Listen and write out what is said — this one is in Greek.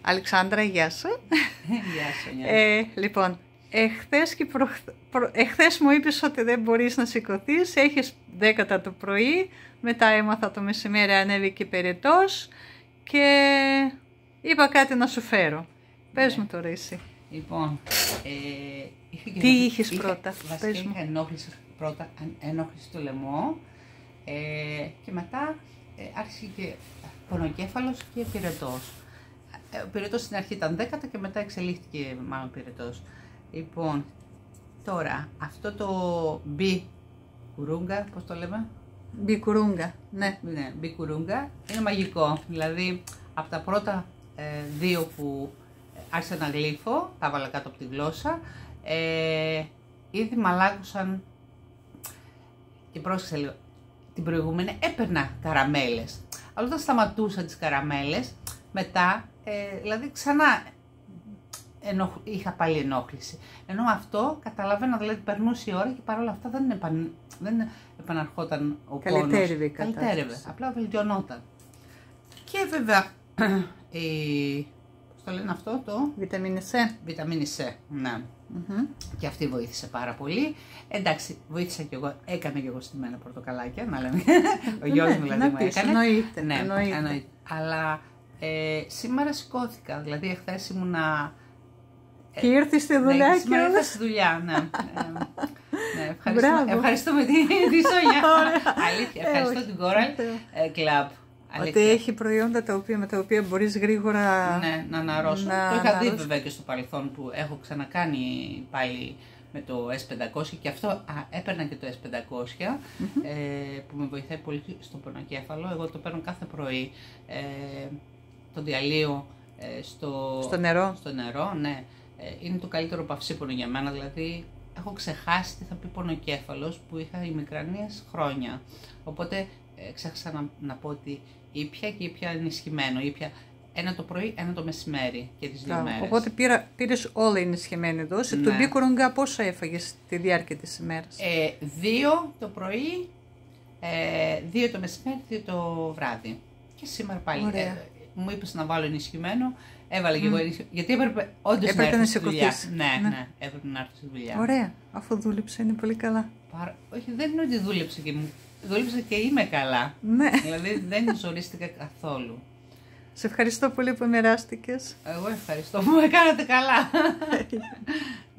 Αλεξάνδρα, γεια σου. Γεια σου. Λοιπόν, εχθές μου είπες ότι δεν μπορείς να σηκωθείς, έχεις 10 το πρωί, μετά έμαθα το μεσημέρι ανέβηκε πυρετός και είπα κάτι να σου φέρω. Πες μου τώρα εσύ. Λοιπόν, τι είχες πρώτα? Βασικά είχα ενόχληση στο λαιμό και μετά άρχισε και πονοκέφαλος και πυρετός. Ο πυρετός στην αρχή ήταν 10 και μετά εξελίχθηκε μάλλον πυρετός. Λοιπόν, τώρα αυτό το μπικουρούγκα, πώς το λέμε? Μπικουρούγκα, ναι. Ναι, μπικουρούγκα είναι μαγικό. Δηλαδή από τα πρώτα 2 που άρχισα να γλύφω, τα έβαλα κάτω από τη γλώσσα, ήδη μαλάκωσαν και πρόσεξε λίγο. Την προηγούμενη έπαιρνα καραμέλες, αλλά όταν σταματούσα τις καραμέλες, μετά, δηλαδή ξανά είχα πάλι ενόχληση. Ενώ αυτό καταλαβαίνα, δηλαδή περνούσε η ώρα και παρόλα αυτά δεν επαναρχόταν ο πόνος. Καλυτέρευε, απλά βελτιωνόταν. Και βέβαια, πώς το λένε αυτό το? Βιταμίνη C. Βιταμίνη C, ναι. Και αυτή βοήθησε πάρα πολύ. Εντάξει, βοήθησα κι εγώ, έκανα κι εγώ στημένα πορτοκαλάκια, να λέμε. Ο γιος μου δηλαδή μου έκανε. Εννοείται. Ναι, εννοείται. Αλλά σήμερα σηκώθηκα, δηλαδή εχθές ήμουνα... Και ήρθες στη δουλειά και σήμερα ήρθα στη δουλειά, ναι. Ευχαριστούμε τη Σόνια. Αλήθεια, ευχαριστώ την Coral Club. Ότι έχει προϊόντα με τα οποία μπορείς γρήγορα να αναρρώσω. Το είχα δει βέβαια και στο παρελθόν που έχω ξανακάνει πάλι με το S500 και αυτό έπαιρνα και το S500 που με βοηθάει πολύ στο πονοκέφαλο. Εγώ το παίρνω κάθε πρωί, το διαλύω στο νερό, ναι. Είναι το καλύτερο παυσίπονο για μένα, δηλαδή έχω ξεχάσει τι θα πει πονοκέφαλος που είχα ημικρανίες χρόνια. Οπότε ξέχασα να πω ότι ήπια και ήπια ενισχυμένο, ήπια ένα το πρωί, ένα το μεσημέρι και τις 2 μέρες. Οπότε πήρες όλα ενισχυμένη δόση. Ναι. Το μπικουρούγκα πόσο έφαγες τη διάρκεια της ημέρας? 2 το πρωί, 2 το μεσημέρι, 2 το βράδυ. Και σήμερα πάλι μου είπες να βάλω ενισχυμένο, έβαλα και εγώ ενισχυμένο, γιατί έπρεπε όντως να έρθω στη δουλειά. Ναι, έπρεπε να έρθω στη δουλειά. Ωραία, αφού δούλεψε είναι πολύ καλά. Όχι, δεν είναι ότι δούλεψε και είμαι καλά. Ναι. Δηλαδή δεν ζορίστηκα καθόλου. Σε ευχαριστώ πολύ που μοιράστηκες. Εγώ ευχαριστώ που με κάνατε καλά.